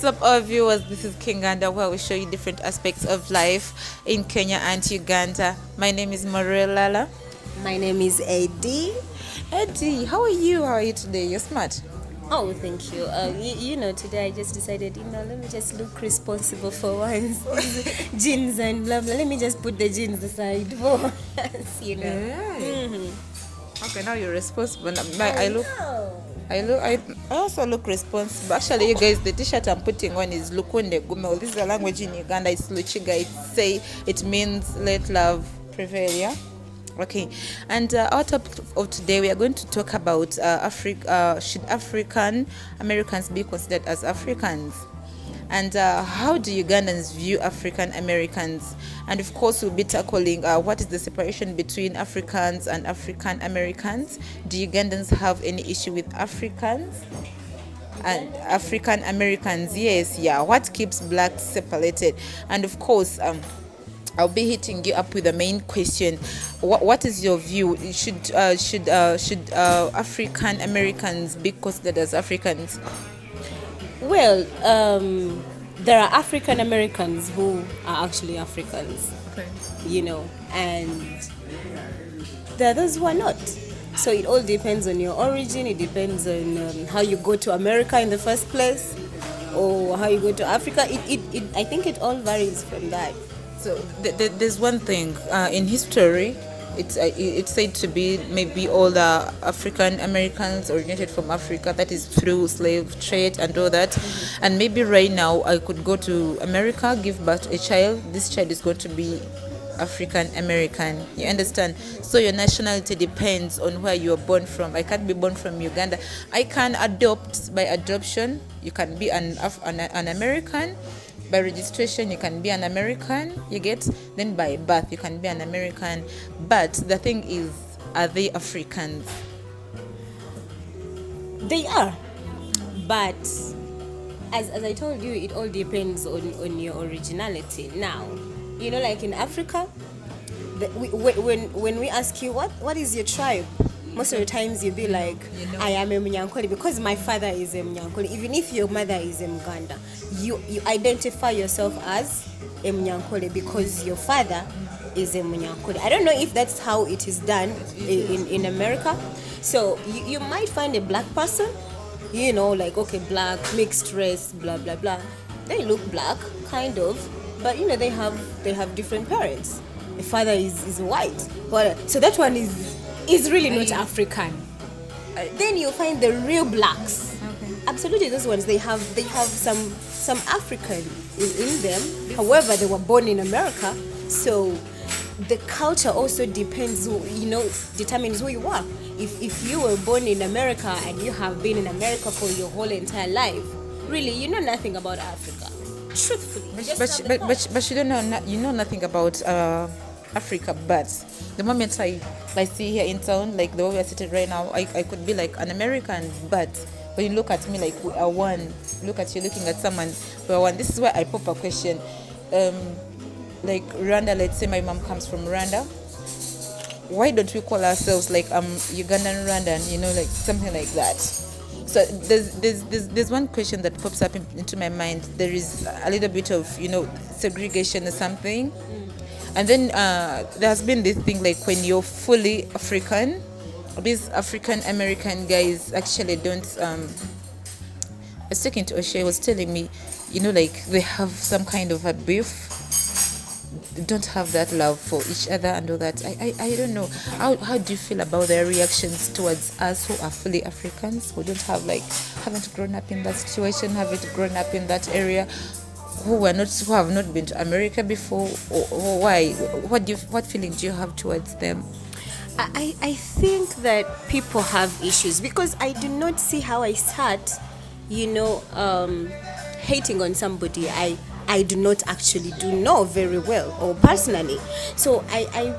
up, our viewers? This is Kenganda, where we show you different aspects of life in Kenya and Uganda. My name is Moreal Lala. My name is Edy. Edy, how are you? How are you today? You're smart. Oh, thank you. Today I just decided, let me just look responsible for once. Jeans and blah, blah. Let me just put the jeans aside for once, Yeah. Mm-hmm. Okay, now you're responsible. I I also look responsible. Actually, you guys, the t-shirt I'm putting on is Lukunde Gumel. This is a language in Uganda. It's Luchiga. It means let love prevail. Yeah. Okay, and our topic of today, we are going to talk about should African Americans be considered as Africans, and how do Ugandans view African Americans, and of course we'll be tackling what is the separation between Africans and African Americans. Do Ugandans have any issue with Africans and African Americans? Yes, yeah. What keeps blacks separated? And of course, I'll be hitting you up with the main question. What is your view? Should African Americans be considered as Africans? Well, there are African Americans who are actually Africans, Okay. And there are those who are not. So it all depends on your origin. It depends on how you go to America in the first place, or how you go to Africa. I think it all varies from that. So there's one thing in history. It's said to be maybe all the African Americans originated from Africa. That is through slave trade and all that. And maybe right now I could go to America, give birth to a child. This child is going to be African American. You understand? So your nationality depends on where you are born from. I can't be born from Uganda. I can adopt by adoption. You can be an American. By registration, you can be an American, you get? Then by birth, you can be an American. But the thing is, are they Africans? They are. But as I told you, it all depends on your originality. Now, like in Africa, when we ask you, what is your tribe? Most of the times you'll be like, I am a Munyankole because my father is a Munyankole. Even if your mother is a Muganda, you identify yourself as a Munyankole because your father is a Munyankole. I don't know if that's how it is done in America. So you might find a black person, okay, black, mixed race, blah, blah, blah. They look black, kind of, but they have different parents. The father is white. But so that one is really not African. Then you find the real blacks. Okay. Absolutely, those ones they have some African in them. However, they were born in America, so the culture also depends. Determines who you are. If you were born in America and you have been in America for your whole entire life, really you know nothing about Africa. Truthfully, but you know nothing about Africa. But the moment I see here in town, like the way we are sitting right now, I could be like an American, but when you look at me, like we are one. Look at you looking at someone, we are one. This is why I pop a question. Like Rwanda, let's say my mom comes from Rwanda. Why don't we call ourselves like Ugandan Rwandan? Like something like that. So there's one question that pops up into my mind. There is a little bit of segregation or something. And then there has been this thing like when you're fully African, these African American guys actually don't. I was talking to O'Shea, was telling me, like they have some kind of a beef. They don't have that love for each other and all that. I don't know. How do you feel about their reactions towards us who are fully Africans, who haven't grown up in that situation, haven't grown up in that area? Who have not been to America before, or why? What feeling do you have towards them? I think that people have issues because I do not see how I start, hating on somebody I do not actually know very well or personally. So I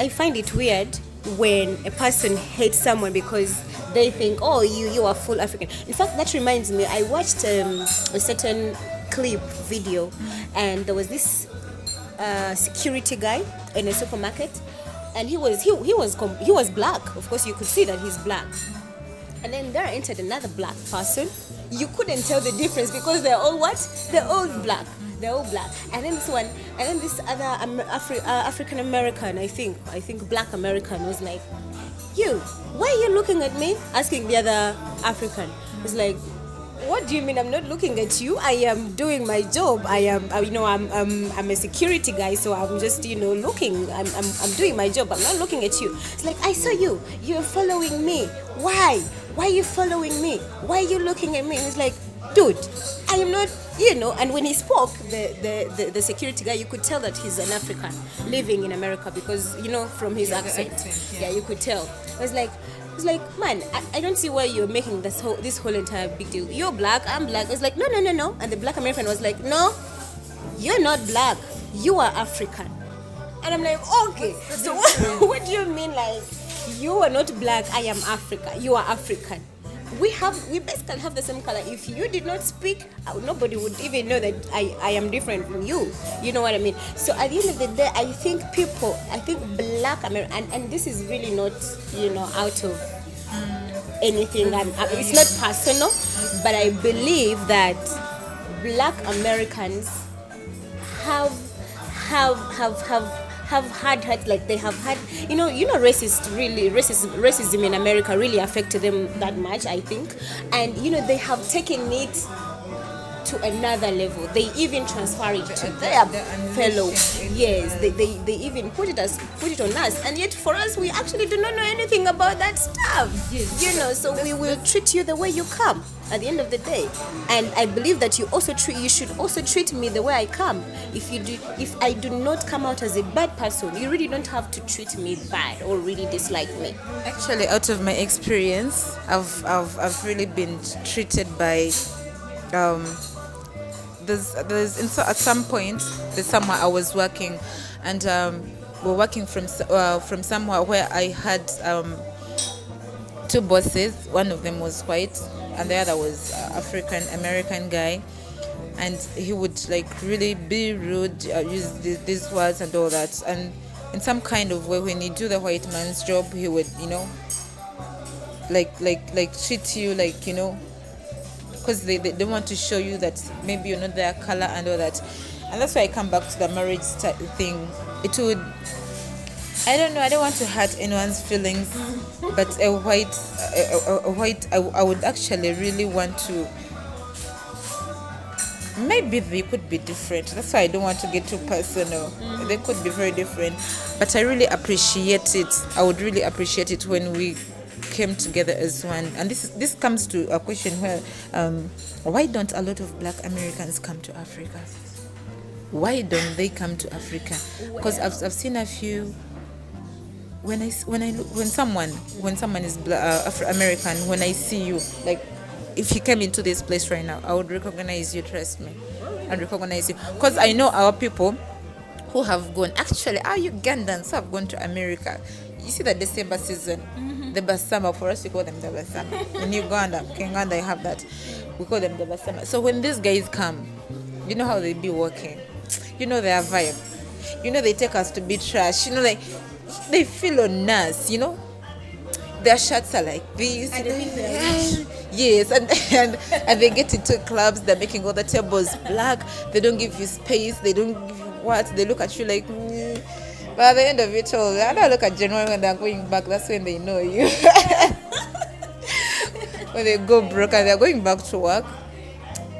find it weird when a person hates someone because they think, oh, you are full African. In fact, that reminds me, I watched a certain clip video, and there was this security guy in a supermarket, and he was black. Of course, you could see that he's black. And then there entered another black person, you couldn't tell the difference because they're all what? They're all black. They're all black. And then this one, and then this other African American, I think black American was like, you, why are you looking at me? Asking the other African. It's like, what do you mean I'm not looking at you? I am doing my job. I am, I'm a security guy, so I'm just, looking. I'm doing my job. I'm not looking at you. It's like, I saw you. You're following me. Why? Why are you following me? Why are you looking at me? And it's like, dude, I am not, And when he spoke, the security guy, you could tell that he's an African living in America because, from his accent. Yeah, you could tell. It's like, man, I don't see why you're making this whole entire big deal. You're black, I'm black. It's like, no. And the black American was like, no, you're not black. You are African. And I'm like, okay. So what do you mean, like, you are not black, I am Africa. You are African. We basically have the same color. If you did not speak, nobody would even know that I am different from you. You know what I mean? So at the end of the day, I think black American, and this is really not, out of anything. It's not personal, but I believe that black Americans have had like they have had racism in America really affected them that much, I think, and they have taken it to another level. They even transfer it to their fellow. Yes, they even put it on us, and yet for us we actually do not know anything about that stuff. Yes. So we will treat you the way you come at the end of the day, and I believe that you should also treat me the way I come. If I do not come out as a bad person, you really don't have to treat me bad or really dislike me. Actually, out of my experience, I've really been treated by at some point there's somewhere I was working, and we're working from somewhere where I had two bosses. One of them was white and the other was African American guy, and he would like really be rude, use these words and all that, and in some kind of way when you do the white man's job he would like treat you like because they don't want to show you that maybe you're not their color and all that. And that's why I come back to the marriage thing. It would, I don't know, I don't want to hurt anyone's feelings, but a white I would actually really want to, maybe they could be different. That's why I don't want to get too personal. They could be very different, but I really appreciate it. I would really appreciate it when we came together as one. And this comes to a question where why don't a lot of black Americans come to Africa? Why don't they come to Africa? Because I've seen a few. When someone is Afro-American, when I see you, like if you came into this place right now, I would recognize you. Trust me, I'd recognize you because I know our people who have gone. Actually, our Ugandans who have gone to America. You see the December season, the Basama, for us we call them the Basama. In Uganda, Kenganda, I have that. We call them the Basama. So when these guys come, you know how they be walking. You know their vibe. You know they take us to be trash. Like they feel on us. Their shirts are like this. And they think they're rich. Yes, and they get into clubs. They're making all the tables black. They don't give you space. They don't give you what. They look at you like. But at the end of it all, I don't look at January when they're going back. That's when they know you. When they go broke and they're going back to work.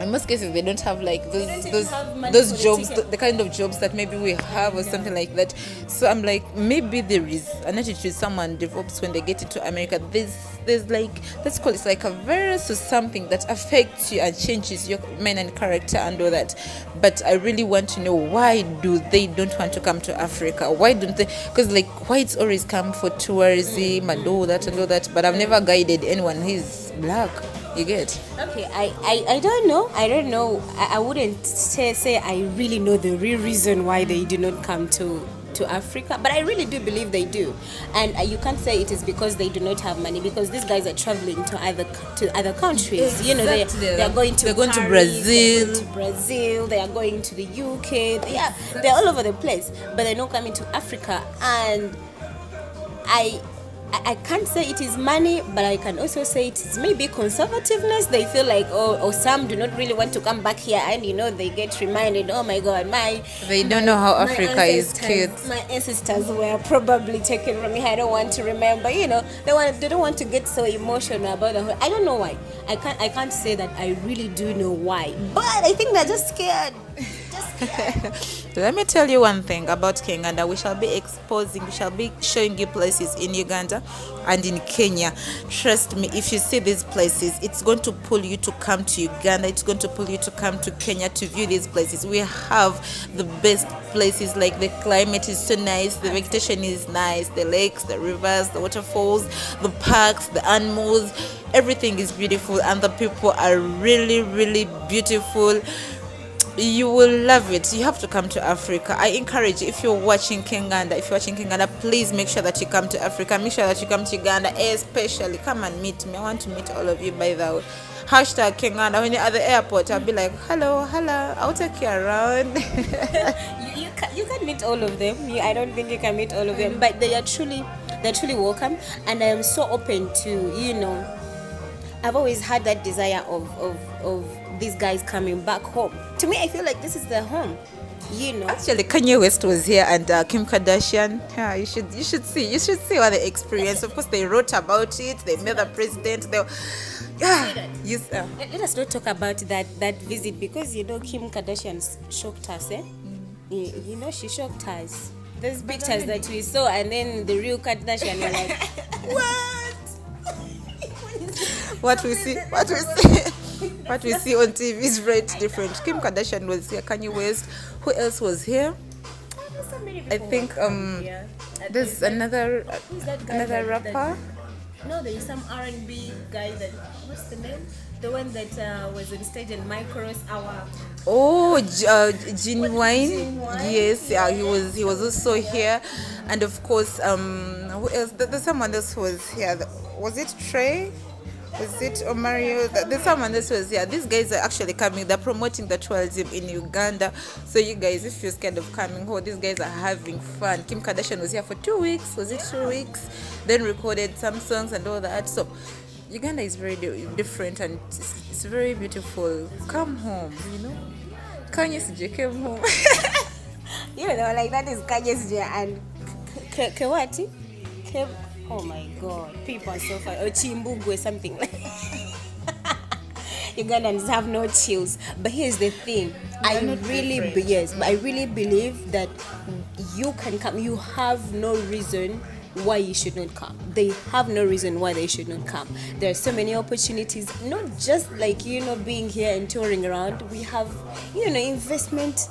In most cases, they don't have like those jobs, the kind of jobs that maybe we have or something like that. So I'm like, maybe there is an attitude someone develops when they get into America. There's like, let's call it like a virus or something that affects you and changes your mind and character and all that. But I really want to know, why do they don't want to come to Africa? Why don't they? Because like whites always come for tourism and all that, but I've never guided anyone who's black. You get? Okay, I don't know. I wouldn't say I really know the real reason why they do not come to Africa, but I really do believe they do. And you can't say it is because they do not have money, because these guys are traveling to other countries. Exactly. They're going to Brazil. They are going to the UK. They're all over the place, but they're not coming to Africa. And I can't say it is money, but I can also say it is maybe conservativeness. They feel like, or some do not really want to come back here, and they get reminded, oh my God, They don't know how my Africa is cute. My ancestors were probably taken from me. I don't want to remember. They don't want to get so emotional about the whole. I don't know why. I can't say that I really do know why, but I think they're just scared. Let me tell you one thing about Kenganda. We shall be showing you places in Uganda and in Kenya. Trust me, if you see these places, it's going to pull you to come to Uganda. It's going to pull you to come to Kenya to view these places. We have the best places, like the climate is so nice, the vegetation is nice, the lakes, the rivers, the waterfalls, the parks, the animals, everything is beautiful, and the people are really, really beautiful. You will love it. You have to come to Africa. I encourage you, if you're watching Kenganda, please make sure that you come to Africa. Make sure that you come to Uganda, especially. Come and meet me. I want to meet all of you, by the way. Hashtag Kenganda. When you're at the airport, I'll be like, hello. I'll take you around. You can meet all of them. I don't think you can meet all of them, but they're truly welcome, and I am so open to, I've always had that desire of these guys coming back home. To me, I feel like this is their home. Actually, Kanye West was here, and Kim Kardashian. Yeah, you should see what they experienced. Of course, they wrote about it. They met the president. Let us not talk about that visit, because Kim Kardashian shocked us. She shocked us. Those pictures that we saw, and then the real Kardashian were like, what? What we see on TV is very different. Kim Kardashian was here, Kanye West. Who else was here? I think there's another rapper. No, there is some R&B guy that, what's the name? The one that was on stage in Micros Hour. Oh, Genuine. Yes, yeah, he was also here, and of course, who else? There's someone else who was here. Was it Trey? Was it Mario? There's someone else who was here. These guys are actually coming. They're promoting the tourism in Uganda. So you guys, if you're scared of coming home, these guys are having fun. Kim Kardashian was here for 2 weeks. Was it 2 weeks? Then recorded some songs and all that. So Uganda is very different, and it's very beautiful. Come home, Kanye came home. Like that is Kanye's and Kewati? Oh my God, people are so funny. Or Chimbugwe, something like Ugandans have no chills. But here's the thing. I really believe that you can come. You have no reason why you should not come. They have no reason why they should not come. There are so many opportunities, not just like being here and touring around. We have investment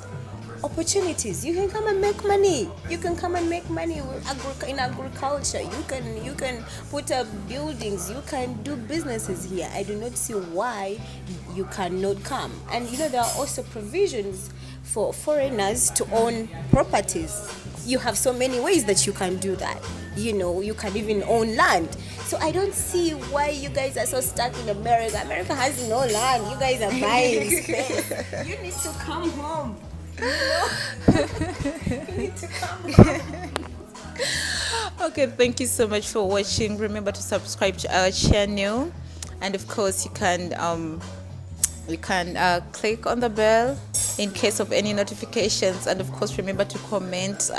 opportunities. You can come and make money. You can come and make money in agriculture. You can put up buildings. You can do businesses here. I do not see why you cannot come. And there are also provisions for foreigners to own properties. You have so many ways that you can do that. You can even own land. So I don't see why you guys are so stuck in America. America has no land. You guys are buying space. You need to come home. You need to come home. Okay, thank you so much for watching. Remember to subscribe to our channel, and of course you can click on the bell in case of any notifications, and of course remember to comment.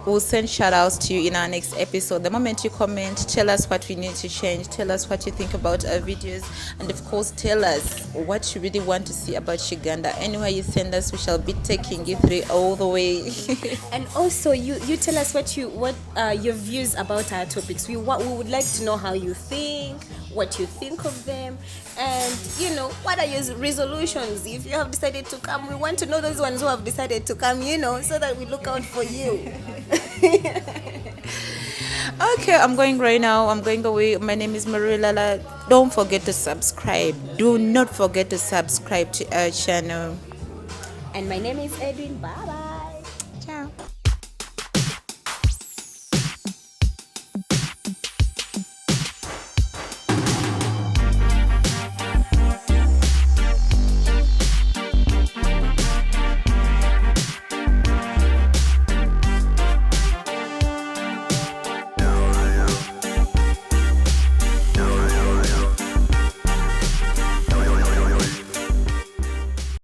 We'll send shout outs to you in our next episode. The moment you comment, tell us what we need to change, tell us what you think about our videos, and of course tell us what you really want to see about Uganda. Anywhere you send us, we shall be taking you through all the way. And also you tell us what your views about our topics. We would like to know how you think, what you think of them, and what are your resolutions. If you have decided to come, we want to know those ones who have decided to come, so that we look out for you. Okay, I'm going right now. I'm going away. My name is Moreal Lala. Don't forget to subscribe. Do not forget to subscribe to our channel. And my name is Edy. Bye bye. Ciao.